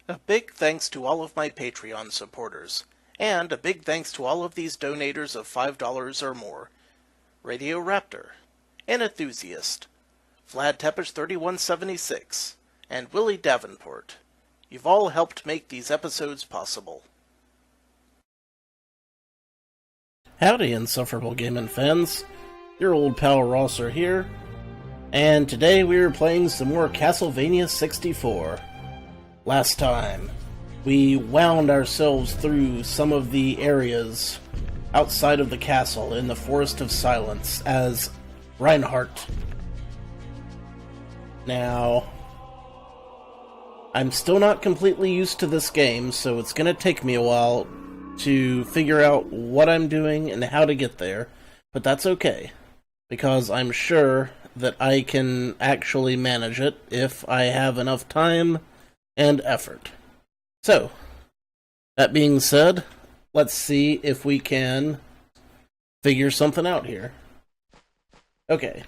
A big thanks to all of my Patreon supporters, and a big thanks to all of these donators of $5 or more. Radio Raptor, An Enthusiast, Vlad Tepish 3176, and Willie Davenport. You've all helped make these episodes possible. Howdy, Insufferable Gaming fans. Your old pal Rosser here, and today we are playing some more Castlevania 64. Last time, we wound ourselves through some of the areas outside of the castle in the Forest of Silence as Reinhardt. Now, I'm still not completely used to this game, so it's going to take me a while to figure out what I'm doing and how to get there, but that's okay, because I'm sure that I can actually manage it if I have enough time and effort. So, that being said, let's see if we can figure something out here. Okay.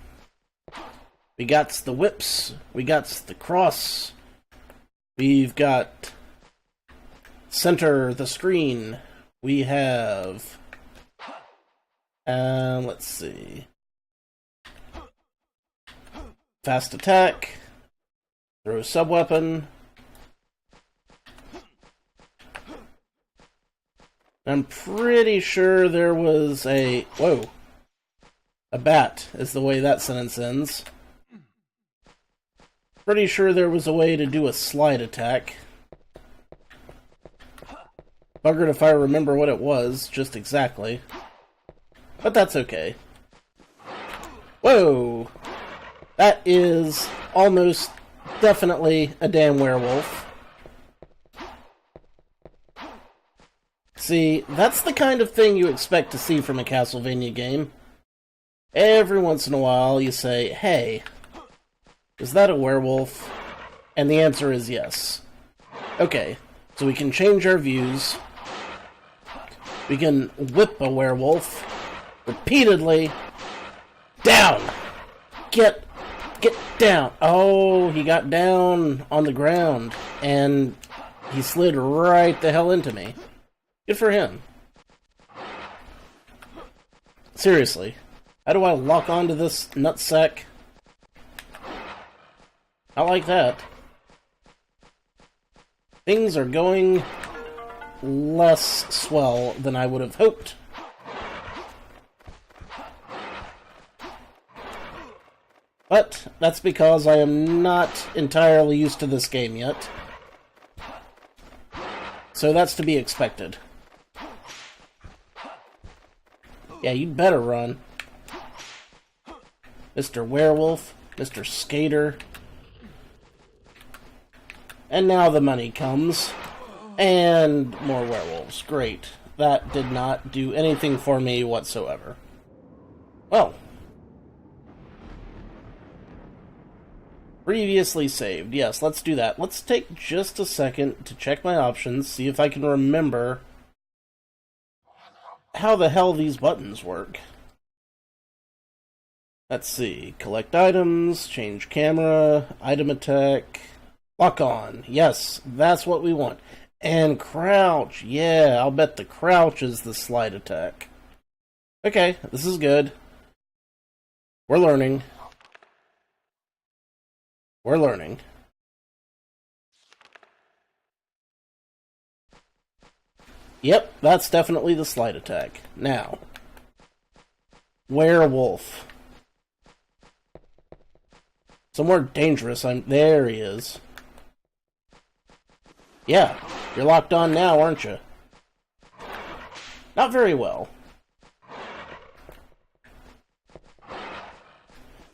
We got the whips, we got the cross, we've got center the screen, we have, let's see, fast attack, throw sub-weapon. I'm pretty sure there was a... Whoa. A bat is the way that sentence ends. Pretty sure there was a way to do a slide attack. Buggered if I remember what it was, just exactly. But that's okay. Whoa! That is almost definitely a damn werewolf. See, that's the kind of thing you expect to see from a Castlevania game. Every once in a while you say, hey, is that a werewolf? And the answer is yes. Okay, so we can change our views. We can whip a werewolf repeatedly. Down! Get down! Oh, he got down on the ground, and he slid right the hell into me. Good for him. Seriously, how do I lock onto this nutsack? I like that. Things are going less swell than I would have hoped. But that's because I am not entirely used to this game yet. So that's to be expected. Yeah, you'd better run. Mr. Werewolf, Mr. Skater. And now the money comes. And more werewolves. Great. That did not do anything for me whatsoever. Well. Previously saved. Yes, let's do that. Let's take just a second to check my options, see if I can remember how the hell these buttons work. Let's see. Collect items, change camera, item attack, lock on. Yes, that's what we want. And crouch. Yeah, I'll bet the crouch is the slide attack. Okay, this is good. We're learning. We're learning. Yep, that's definitely the slide attack. Now, werewolf. Somewhere dangerous. There he is. Yeah, you're locked on now, aren't you? Not very well.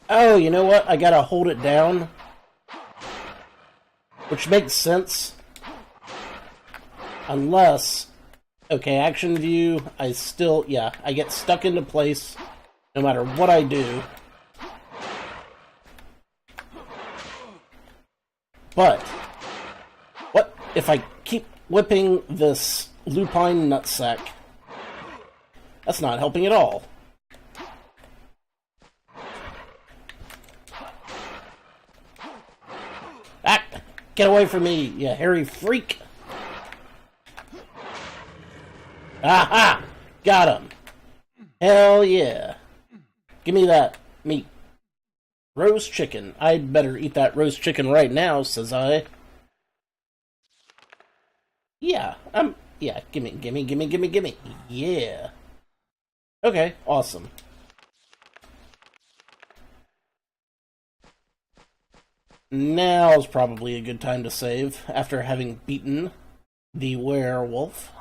Oh, you know what? I gotta hold it down. Which makes sense. Unless... Okay, action view, I get stuck into place no matter what I do. But, what if I keep whipping this lupine nutsack? That's not helping at all. Get away from me, you hairy freak! Aha! Got him! Hell yeah! Give me that meat. Roast chicken. I'd better eat that roast chicken right now, says I. Yeah, yeah, gimme. Yeah. Okay, awesome. Now's probably a good time to save, after having beaten the werewolf.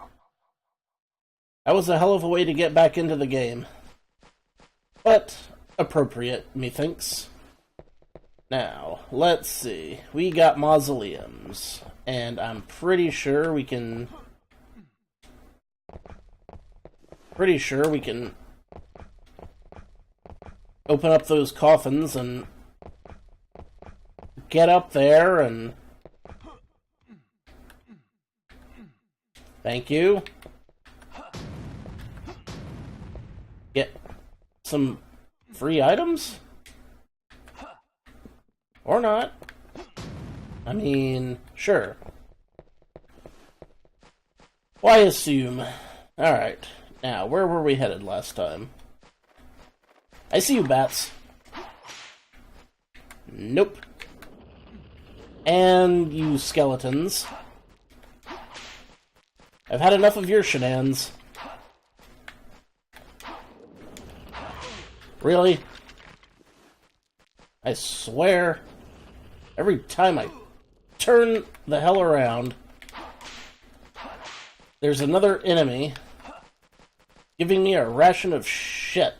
That was a hell of a way to get back into the game. But appropriate, methinks. Now, let's see. We got mausoleums, and I'm pretty sure we can open up those coffins and get up there and... Thank you. Get some free items? Or not. I mean, sure. Why assume? Alright. Now, where were we headed last time? I see you, bats. Nope. And you skeletons. I've had enough of your shenanigans. Really? I swear, every time I turn the hell around, there's another enemy giving me a ration of shit.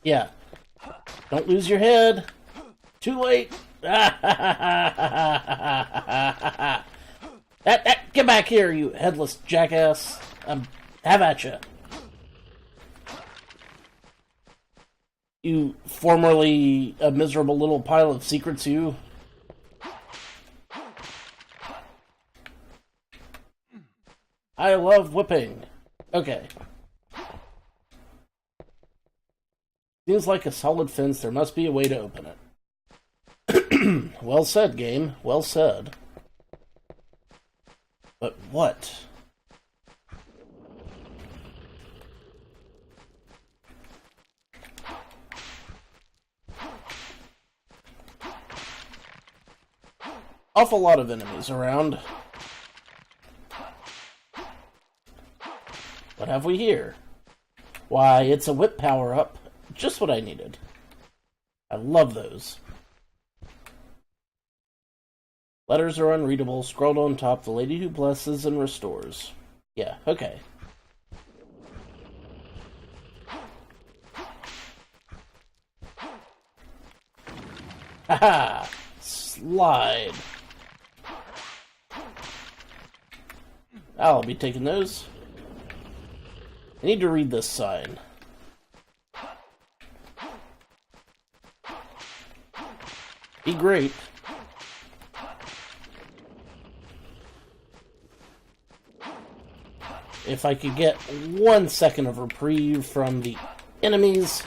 Yeah. Don't lose your head. Too late. Get back here, you headless jackass. Have at ya. You formerly a miserable little pile of secrets, you. I love whipping. Okay. Seems like a solid fence. There must be a way to open it. Well said, game. Well said. But what? Awful lot of enemies around. What have we here? Why, it's a whip power-up. Just what I needed. I love those. Letters are unreadable. Scrolled on top, the lady who blesses and restores. Yeah, okay. Haha! Slide. I'll be taking those. I need to read this sign. Be great. If I could get 1 second of reprieve from the enemies.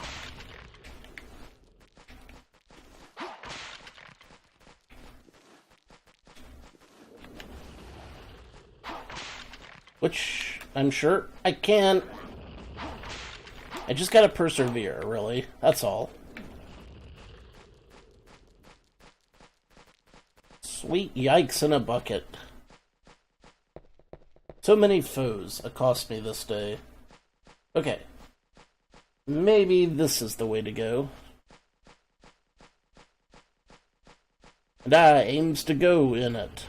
Which, I'm sure I can. I just gotta persevere, really. That's all. Sweet yikes in a bucket. So many foes accost me this day. Okay. Maybe this is the way to go. And I aims to go in it.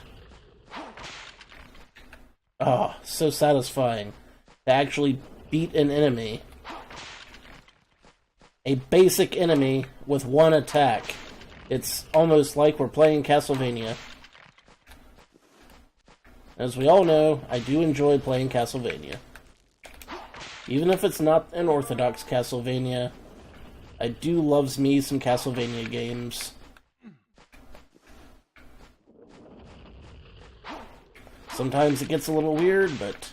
Oh, so satisfying to actually beat an enemy. A basic enemy with one attack. It's almost like we're playing Castlevania. As we all know, I do enjoy playing Castlevania. Even if it's not an orthodox Castlevania, I do loves me some Castlevania games. Sometimes it gets a little weird, but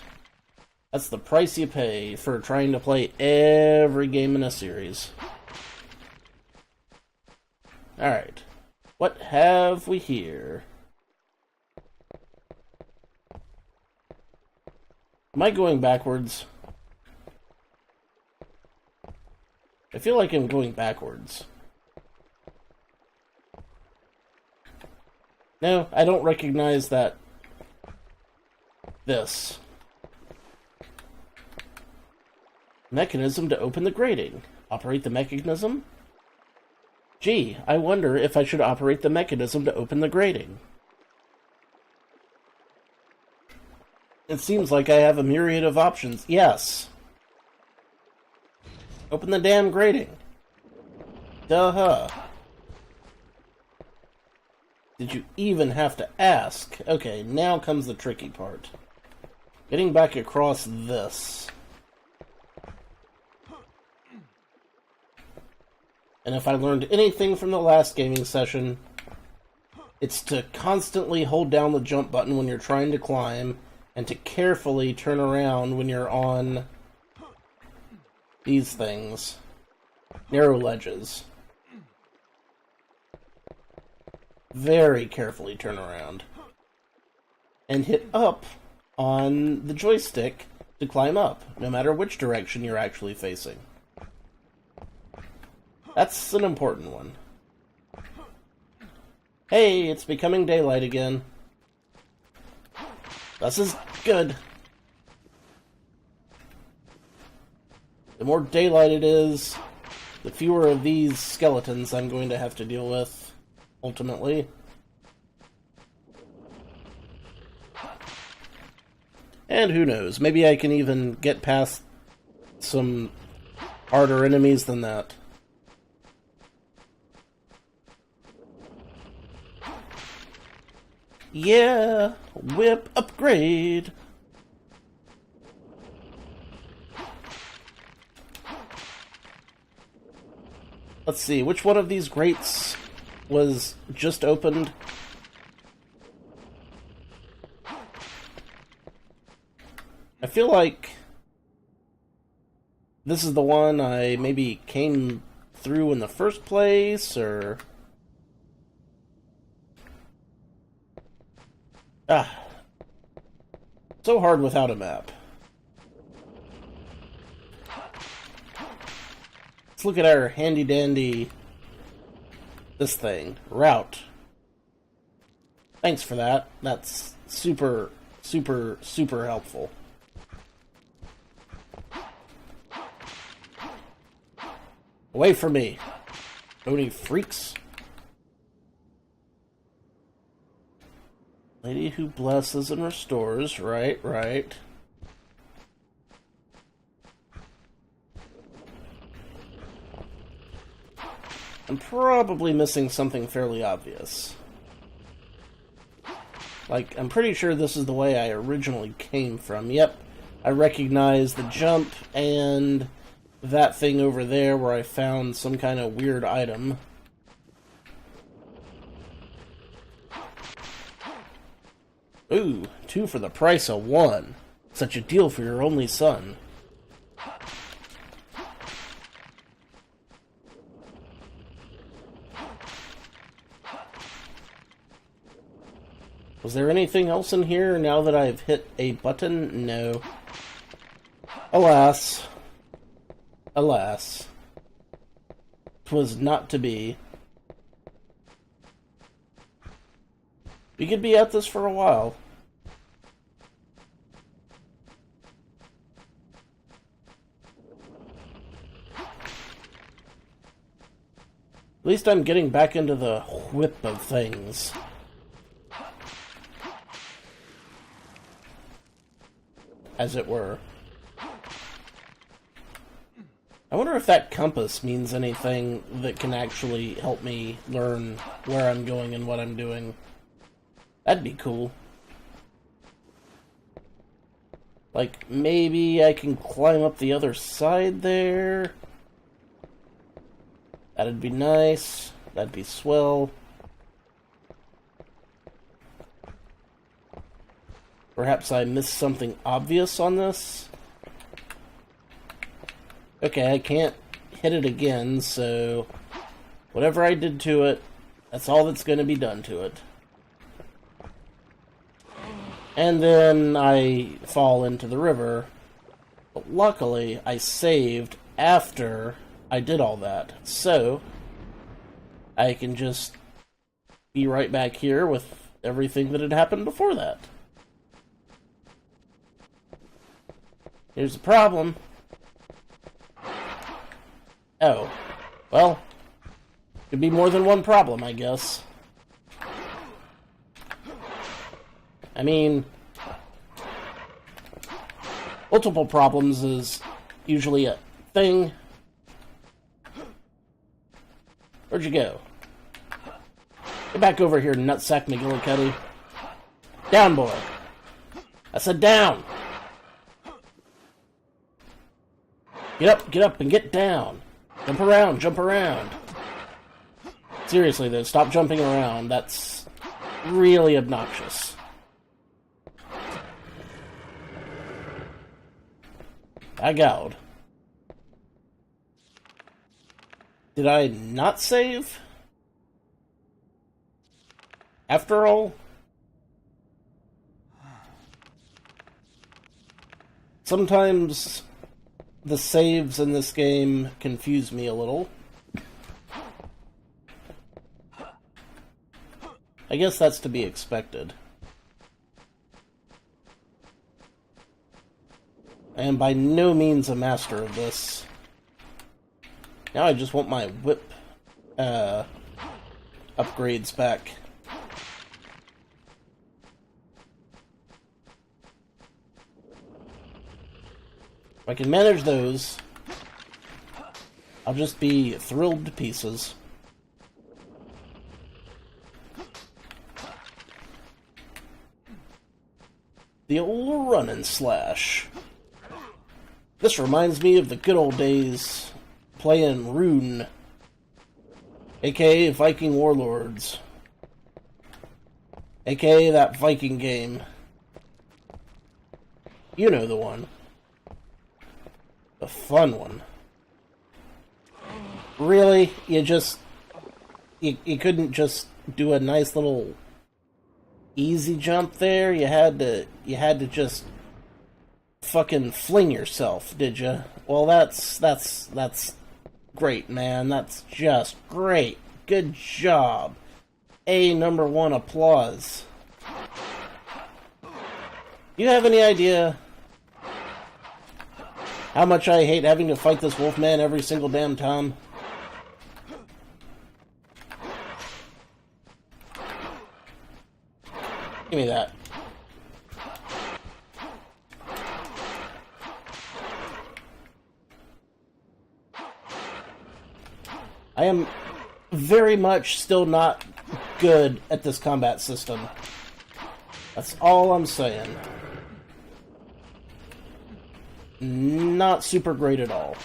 that's the price you pay for trying to play every game in a series. Alright. What have we here? Am I going backwards? I feel like I'm going backwards. No, I don't recognize that. This. Mechanism to open the grating. Operate the mechanism? Gee, I wonder if I should operate the mechanism to open the grating. It seems like I have a myriad of options. Yes. Open the damn grating. Duh. Did you even have to ask? Okay, now comes the tricky part. Getting back across this. And if I learned anything from the last gaming session, it's to constantly hold down the jump button when you're trying to climb, and to carefully turn around when you're on these things. Narrow ledges. Very carefully turn around. And hit up on the joystick to climb up, no matter which direction you're actually facing. That's an important one. Hey, it's becoming daylight again. This is good. The more daylight it is, the fewer of these skeletons I'm going to have to deal with, ultimately. And who knows, maybe I can even get past some harder enemies than that. Yeah, whip upgrade. Let's see, which one of these grates was just opened? I feel like this is the one I maybe came through in the first place, or... so hard without a map. Let's look at our handy-dandy... this thing. Route. Thanks for that. That's super helpful. Away from me. Any freaks? Lady who blesses and restores. Right. I'm probably missing something fairly obvious. Like, I'm pretty sure this is the way I originally came from. Yep, I recognize the jump and that thing over there where I found some kind of weird item. Ooh, 2 for the price of 1. Such a deal for your only son. Was there anything else in here now that I've hit a button? No. Alas. Alas. 'Twas not to be. We could be at this for a while. At least I'm getting back into the whip of things. As it were. I wonder if that compass means anything that can actually help me learn where I'm going and what I'm doing. That'd be cool. Like, maybe I can climb up the other side there? That'd be nice. That'd be swell. Perhaps I missed something obvious on this? Okay, I can't hit it again, so... whatever I did to it, That's all that's going to be done to it. And then I fall into the river. But luckily, I saved after I did all that. So, I can just be right back here with everything that had happened before that. Here's the problem. Oh. Well, could be more than one problem, I guess. I mean, multiple problems is usually a thing. Where'd you go? Get back over here, nutsack McGillicuddy. Down, boy. I said down. Get up, and get down. Jump around, jump around. Seriously, though, stop jumping around. That's really obnoxious. I gowed. Did I not save? After all? Sometimes the saves in this game confuse me a little. I guess that's to be expected. I am by no means a master of this. Now I just want my whip upgrades back. If I can manage those, I'll just be thrilled to pieces. The old run and slash. This reminds me of the good old days playing Rune, aka Viking Warlords, aka that Viking game. You know the one. The fun one. Really? You couldn't just do a nice little easy jump there? You had to just fucking fling yourself, did you? Well, that's great, man. That's just great. Good job. #1 applause. You have any idea how much I hate having to fight this Wolfman every single damn time? Give me that. I am very much still not good at this combat system. That's all I'm saying. Not super great at all.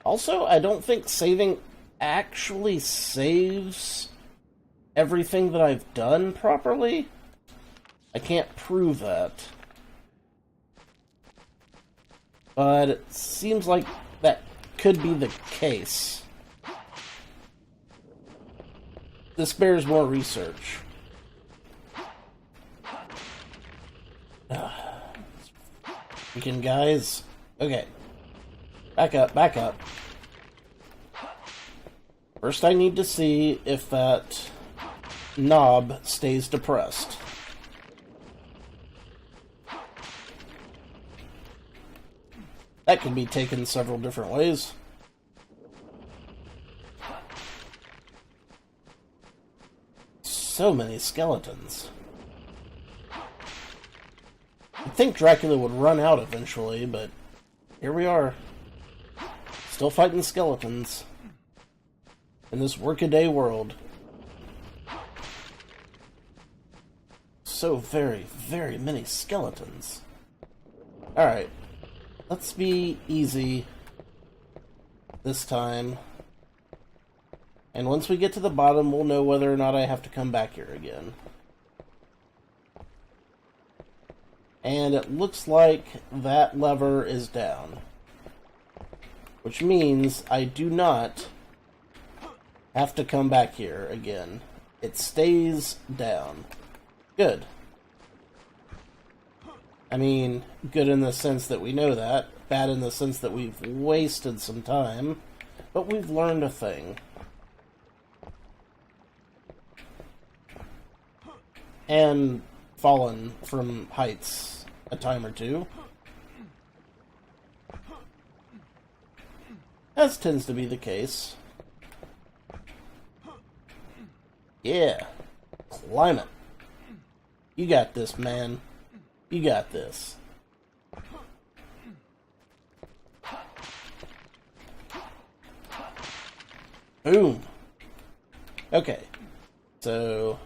Also, I don't think saving actually saves everything that I've done properly. I can't prove that. But it seems like that could be the case. This bears more research. Freaking guys. Okay. Back up, back up. First I need to see if that knob stays depressed. That can be taken several different ways. So many skeletons. You'd think Dracula would run out eventually, but here we are. Still fighting skeletons in this workaday world. So very, very many skeletons. Alright. Let's be easy this time. And once we get to the bottom, we'll know whether or not I have to come back here again. And it looks like that lever is down. Which means I do not have to come back here again. It stays down. Good. I mean, good in the sense that we know that, bad in the sense that we've wasted some time, but we've learned a thing. And fallen from heights a time or two. As tends to be the case. Yeah. Climb it. You got this, man. You got this. Boom. Okay. So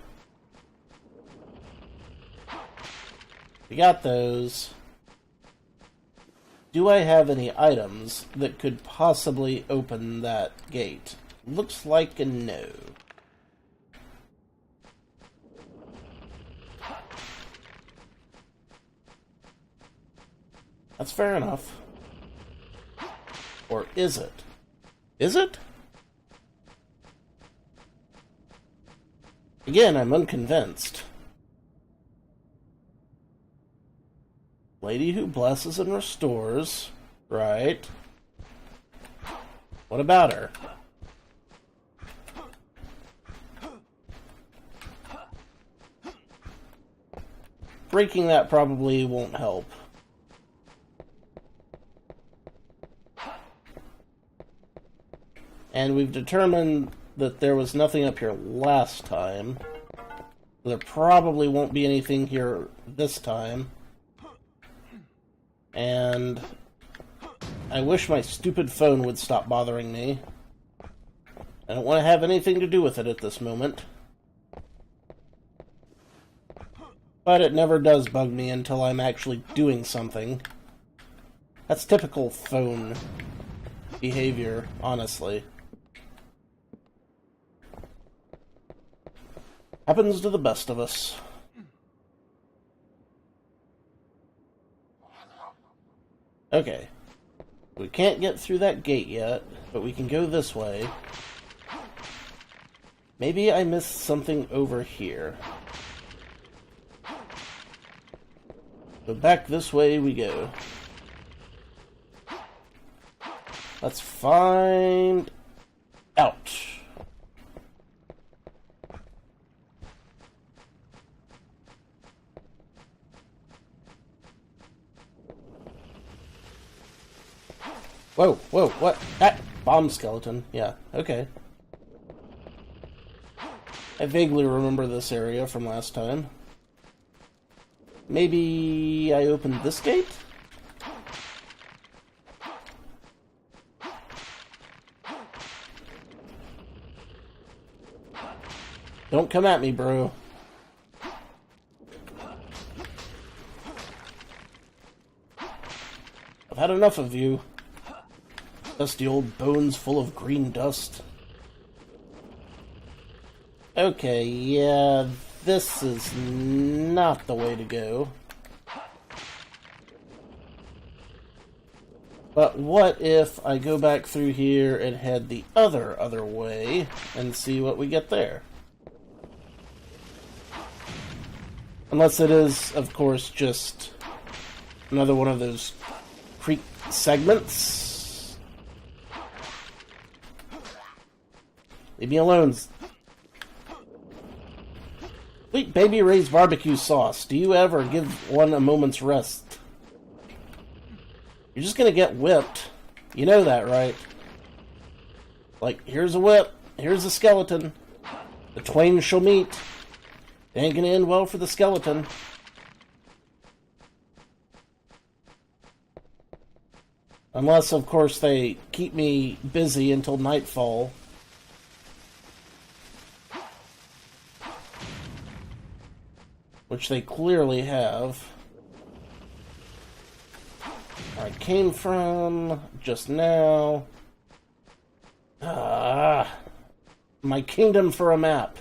we got those. Do I have any items that could possibly open that gate? Looks like a no. That's fair enough. Or is it? Is it? Again, I'm unconvinced. Lady who blesses and restores. Right. What about her? Breaking that probably won't help. And we've determined that there was nothing up here last time. There probably won't be anything here this time. And I wish my stupid phone would stop bothering me. I don't want to have anything to do with it at this moment. But it never does bug me until I'm actually doing something. That's typical phone behavior, honestly. Happens to the best of us. Okay. We can't get through that gate yet, but we can go this way. Maybe I missed something over here. So back this way we go. Let's find out. Whoa, whoa, what? That bomb skeleton. Yeah, okay. I vaguely remember this area from last time. Maybe I opened this gate? Don't come at me, bro. I've had enough of you. Dusty old bones full of green dust. Okay, yeah, this is not the way to go. But what if I go back through here and head the other way and see what we get there? Unless it is, of course, just another one of those creek segments. Leave me alone. Sweet Baby Ray's barbecue sauce. Do you ever give one a moment's rest? You're just gonna get whipped. You know that, right? Like, here's a whip. Here's a skeleton. The twain shall meet. It ain't gonna end well for the skeleton. Unless, of course, they keep me busy until nightfall. Which they clearly have. Where I came from just now. My kingdom for a map.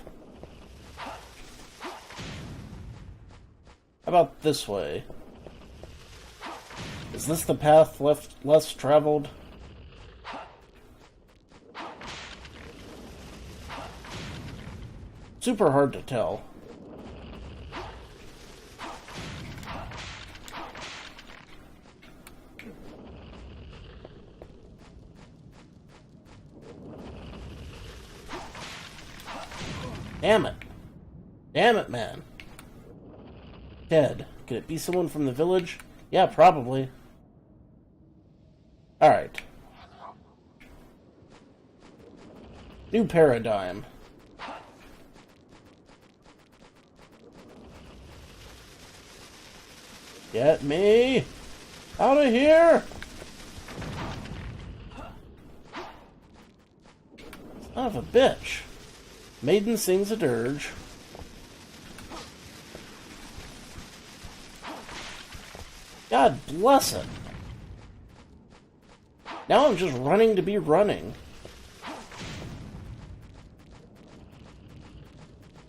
How about this way? Is this the path less traveled? Super hard to tell. Damn it. Damn it, man. Dead. Could it be someone from the village? Yeah, probably. Alright. New paradigm. Get me out of here! Son of a bitch. Maiden sings a dirge. God bless it. Now I'm just running to be running.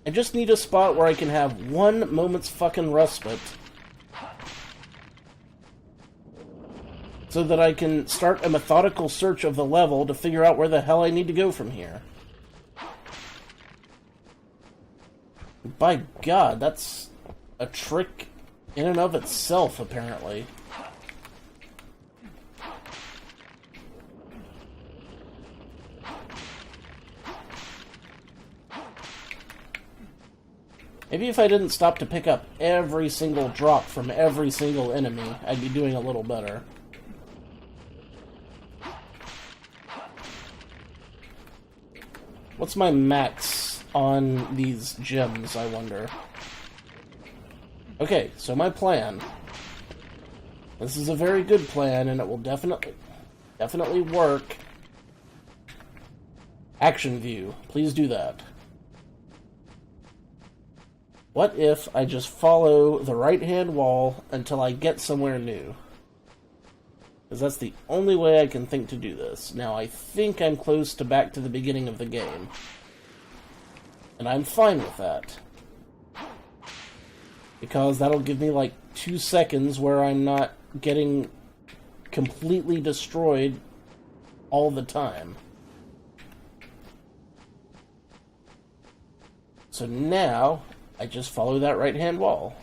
I just need a spot where I can have 1 moment's fucking respite, so that I can start a methodical search of the level to figure out where the hell I need to go from here. By God, that's a trick in and of itself, apparently. Maybe if I didn't stop to pick up every single drop from every single enemy, I'd be doing a little better. What's my max on these gems, I wonder? Okay, so my plan. This is a very good plan, and it will definitely work. Action view. Please do that. What if I just follow the right-hand wall until I get somewhere new? Because that's the only way I can think to do this. Now, I think I'm close to back to the beginning of the game. And I'm fine with that. Because that'll give me like 2 seconds where I'm not getting completely destroyed all the time. So now, I just follow that right-hand wall.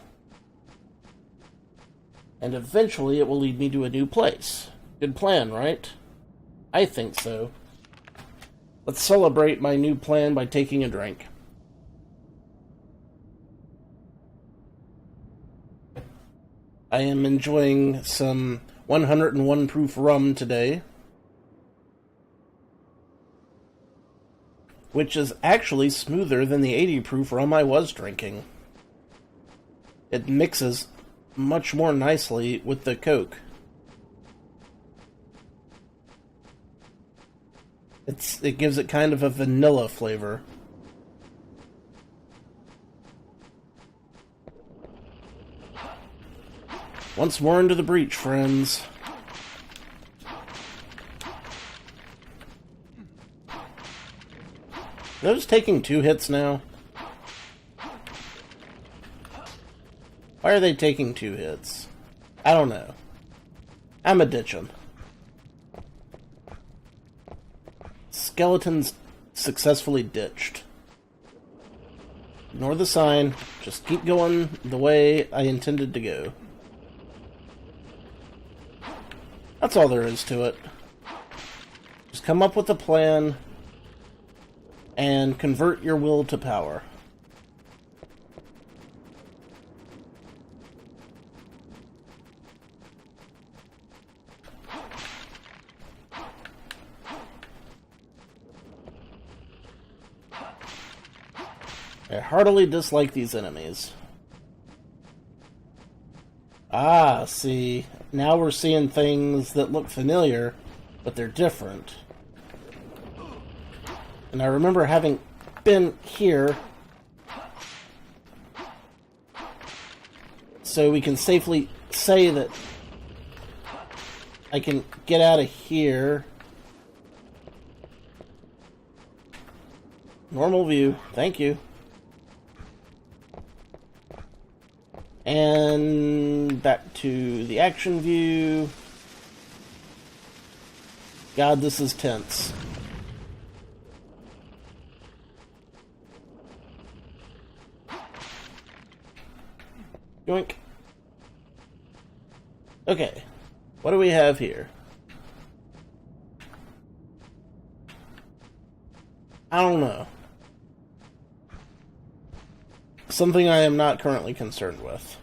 And eventually it will lead me to a new place. Good plan, right? I think so. Let's celebrate my new plan by taking a drink. I am enjoying some 101 proof rum today, which is actually smoother than the 80 proof rum I was drinking. It mixes much more nicely with the Coke. It gives it kind of a vanilla flavor. Once more into the breach, friends. Those taking 2 hits now? Why are they taking 2 hits? I don't know. I'ma ditch them. Skeletons successfully ditched. Ignore the sign. Just keep going the way I intended to go. That's all there is to it. Just come up with a plan and convert your will to power. I heartily dislike these enemies. Ah, see, now we're seeing things that look familiar, but they're different. And I remember having been here, so we can safely say that I can get out of here. Normal view, thank you. And back to the action view. God, this is tense. Yoink. Okay. What do we have here? I don't know. Something I am not currently concerned with.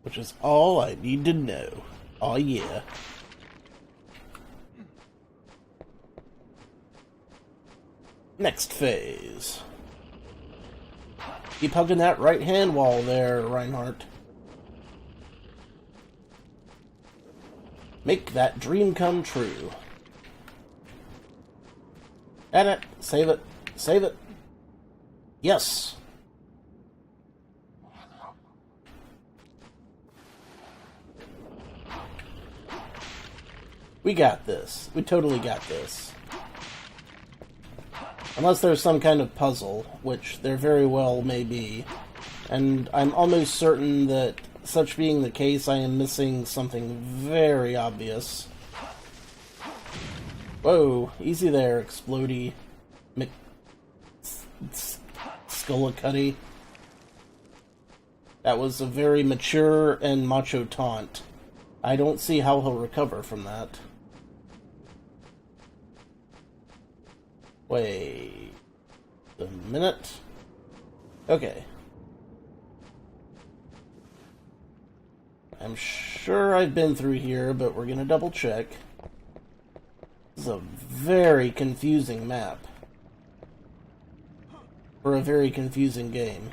Which is all I need to know. Oh yeah. Next phase. Keep hugging that right hand wall there, Reinhardt. Make that dream come true. Add it. Save it. Save it. Yes. We got this. We totally got this. Unless there's some kind of puzzle, which there very well may be. And I'm almost certain that, such being the case, I am missing something very obvious. Whoa, easy there, Explodey McSkullicuddy. That was a very mature and macho taunt. I don't see how he'll recover from that. Wait a minute. Okay. I'm sure I've been through here, but we're gonna double check. This is a very confusing map. For a very confusing game.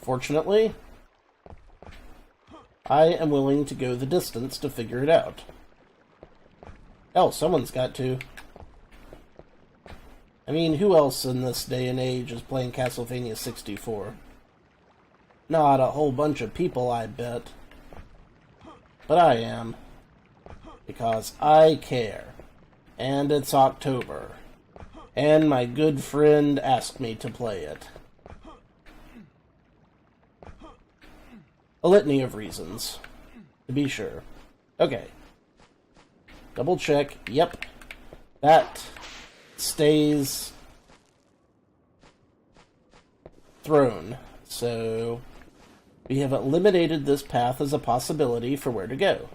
Fortunately, I am willing to go the distance to figure it out. Hell, someone's got to. I mean, who else in this day and age is playing Castlevania 64? Not a whole bunch of people, I bet. But I am. Because I care. And it's October. And my good friend asked me to play it. A litany of reasons, to be sure. Okay. Double check. Yep. That stays thrown. So we have eliminated this path as a possibility for where to go.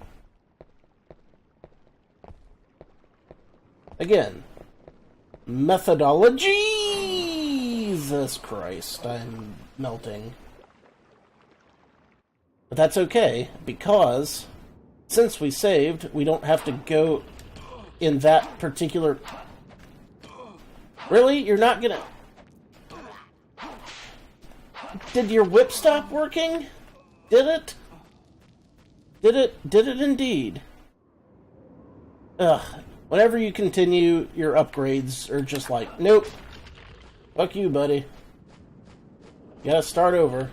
Again. Methodology! Jesus Christ, I'm melting. But that's okay, because since we saved, we don't have to go in that particular... Really? You're not gonna... Did your whip stop working? Did it? Did it indeed? Ugh. Whenever you continue, your upgrades are just like, nope. Fuck you, buddy. You gotta start over.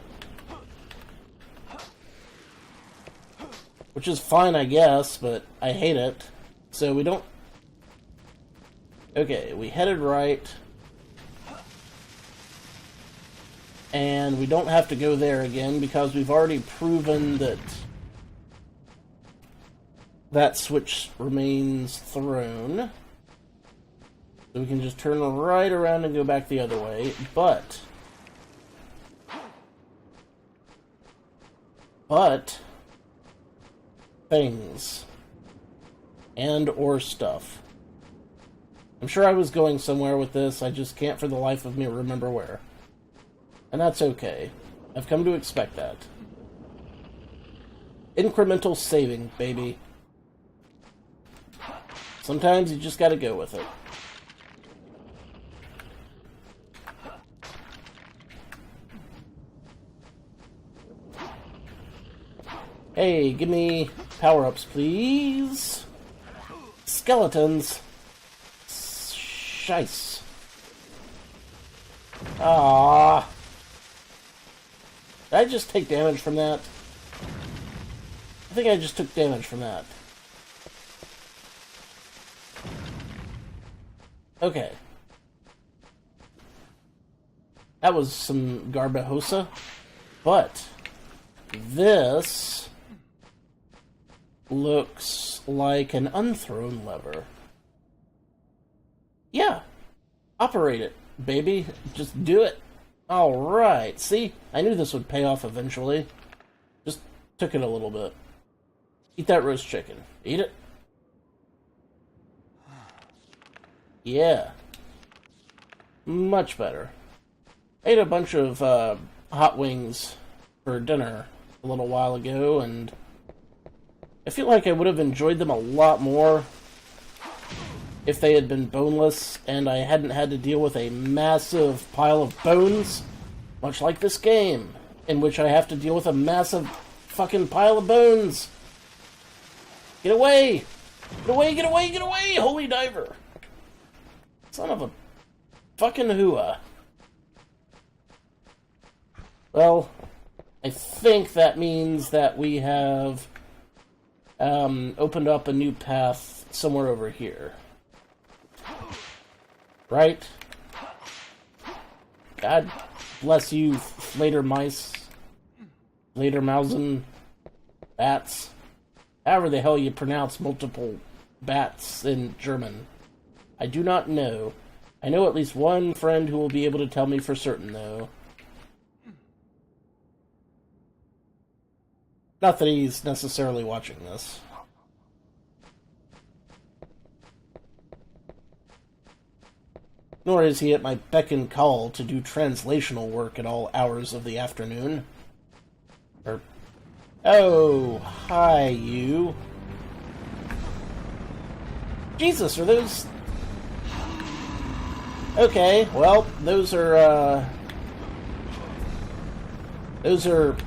Which is fine, I guess, but I hate it. So we don't... Okay, we headed right. And we don't have to go there again, because we've already proven that that switch remains thrown. So we can just turn right around and go back the other way. But... things. And or stuff. I'm sure I was going somewhere with this, I just can't for the life of me remember where. And that's okay. I've come to expect that. Incremental saving, baby. Sometimes you just gotta go with it. Hey, give me power-ups, please. Skeletons. Shice. Ah. Did I just take damage from that? I think I just took damage from that. Okay. That was some Garbajosa. But this looks like an unthrown lever. Yeah. Operate it, baby. Just do it. Alright. See? I knew this would pay off eventually. Just took it a little bit. Eat that roast chicken. Eat it. Yeah. Much better. I ate a bunch of hot wings for dinner a little while ago, and I feel like I would have enjoyed them a lot more if they had been boneless and I hadn't had to deal with a massive pile of bones, much like this game, in which I have to deal with a massive fucking pile of bones. Get away! Get away, get away, get away, holy diver! Son of a fucking hooah. Well, I think that means that we have opened up a new path somewhere over here. Right? God bless you, Fledermice. Fledermausen. Bats. However the hell you pronounce multiple bats in German. I do not know. I know at least one friend who will be able to tell me for certain, though. Not that he's necessarily watching this. Nor is he at my beck and call to do translational work at all hours of the afternoon. Oh, hi, you. Jesus, are those... Okay, well, those are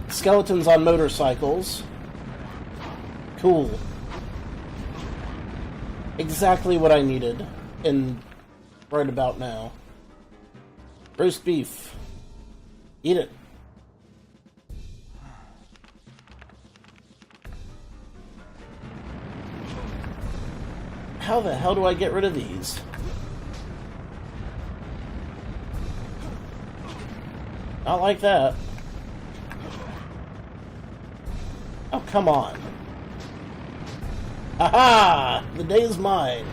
skeletons on motorcycles. Cool. Exactly what I needed in right about now. Roast beef. Eat it. How the hell do I get rid of these? Not like that. Oh, come on. Aha! The day is mine.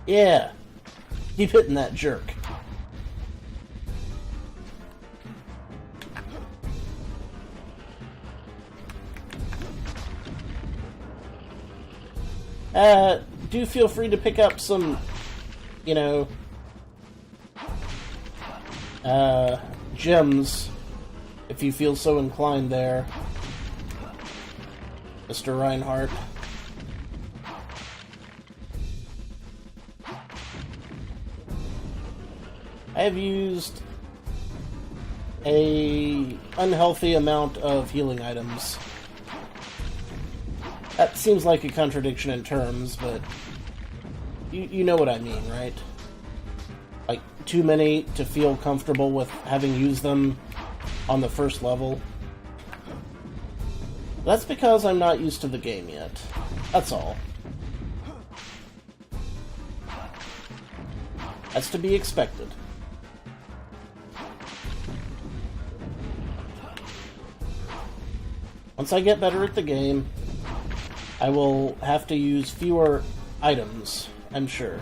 Yeah. Keep hitting that jerk. Do feel free to pick up some, you know, gems, if you feel so inclined there, Mr. Reinhardt. I have used a unhealthy amount of healing items. That seems like a contradiction in terms, but you know what I mean, right? Like, too many to feel comfortable with having used them on the first level. That's because I'm not used to the game yet. That's all. That's to be expected. Once I get better at the game, I will have to use fewer items, I'm sure.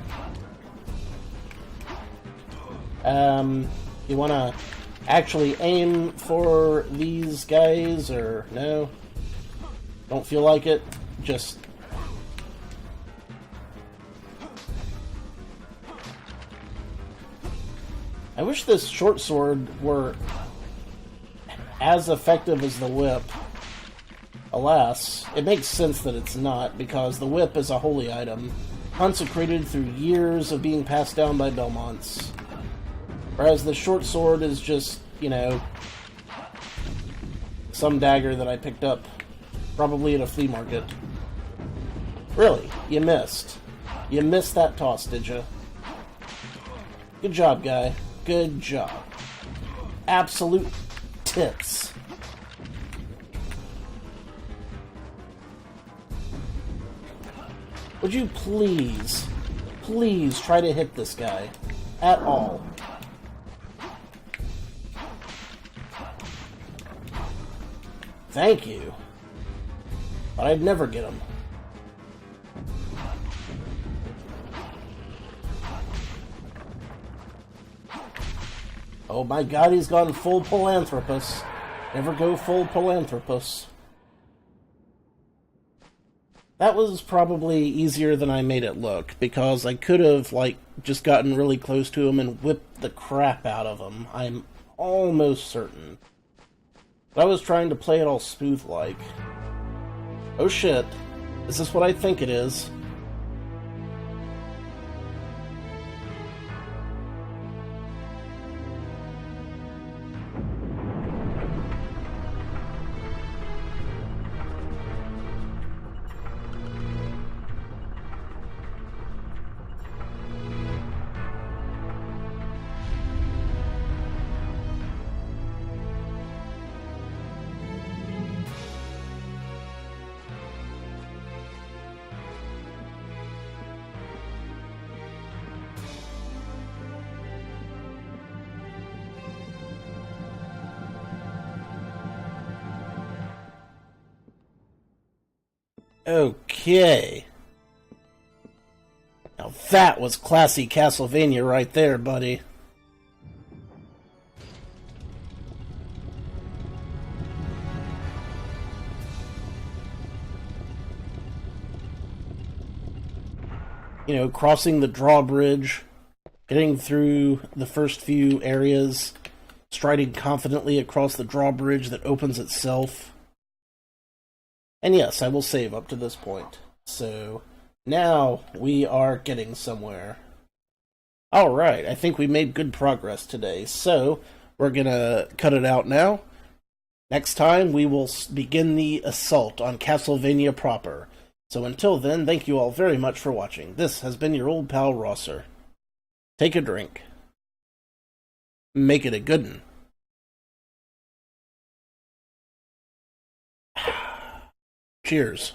You want to actually aim for these guys, or no? Don't feel like it? Just... I wish this short sword were as effective as the whip. Alas, it makes sense that it's not, because the whip is a holy item, consecrated through years of being passed down by Belmonts. Whereas the short sword is just, you know, some dagger that I picked up, probably at a flea market. Really, you missed. You missed that toss, did you? Good job, guy. Good job. Absolute tits. Would you please, please try to hit this guy at all? Thank you. But I'd never get him. Oh my god, he's gone full Palanthropus. Never go full Palanthropus. That was probably easier than I made it look, because I could have, like, just gotten really close to him and whipped the crap out of him. I'm almost certain. But I was trying to play it all smooth-like. Oh shit. Is this what I think it is? Okay. Now that was classy Castlevania right there, buddy. You know, crossing the drawbridge, getting through the first few areas, striding confidently across the drawbridge that opens itself. And yes, I will save up to this point. So, now we are getting somewhere. Alright, I think we made good progress today. So, we're gonna cut it out now. Next time, we will begin the assault on Castlevania proper. So until then, thank you all very much for watching. This has been your old pal Rosser. Take a drink. Make it a good one. Cheers.